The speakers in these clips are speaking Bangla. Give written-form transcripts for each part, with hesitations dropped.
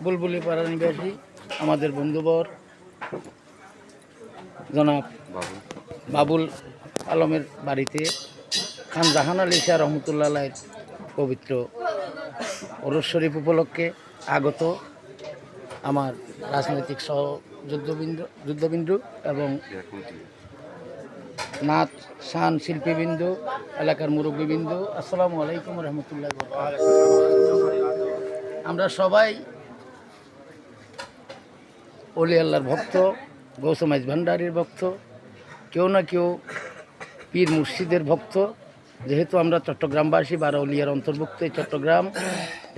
বুলবুলি পাড়া নিবাসী আমাদের বন্ধুবর জনাব বাবুল আলমের বাড়িতে খান জাহান আলী শাহ রহমতুল্লাহ আলাইহির পবিত্র ওরস শরীফ উপলক্ষে আগত আমার রাজনৈতিক যুদ্ধবিন্দু এবং নাচ শান শিল্পীবৃন্দ, এলাকার মুরব্বীবৃন্দ, আসসালামু আলাইকুম রহমতুল্লাহ। আমরা সবাই অলি আল্লাহর ভক্ত, গৌস মাইজ ভান্ডারীর ভক্ত, কেউ না কেউ পীর মুর্শিদের ভক্ত। যেহেতু আমরা চট্টগ্রামবাসী, বারৌলিয়ার অন্তর্ভুক্ত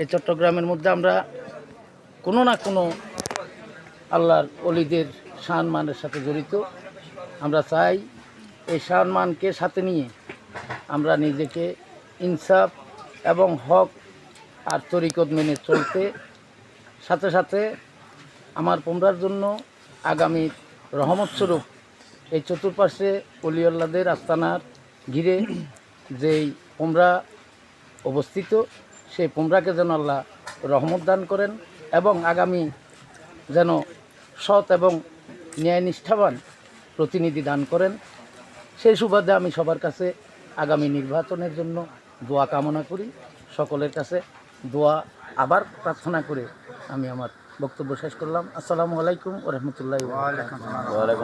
এই চট্টগ্রামের মধ্যে আমরা কোনো না কোনো আল্লাহর অলিদের সম্মানের সাথে জড়িত। আমরা চাই এই সম্মানকে সাথে নিয়ে আমরা নিজেকে ইনসাফ এবং হক আর তরিকত মেনে চলতে, সাথে সাথে আমার পোমরার জন্য আগামী রহমতস্বরূপ এই চতুর্পাশে অলিউল্লাহদের আস্তানার ঘিরে যেই পোমরা অবস্থিত, সেই পোমরাকে যেন আল্লাহ রহমত দান করেন এবং আগামী যেন সৎ এবং ন্যায়নিষ্ঠাবান প্রতিনিধি দান করেন। সেই সুবাদে আমি সবার কাছে আগামী নির্বাচনের জন্য দোয়া কামনা করি। সকলের কাছে দোয়া আবার প্রার্থনা করে আমি আমার বক্তব্য শেষ করলাম। আসসালামু আলাইকুম ওয়া রাহমাতুল্লাহি ওয়া বারাকাতুহু।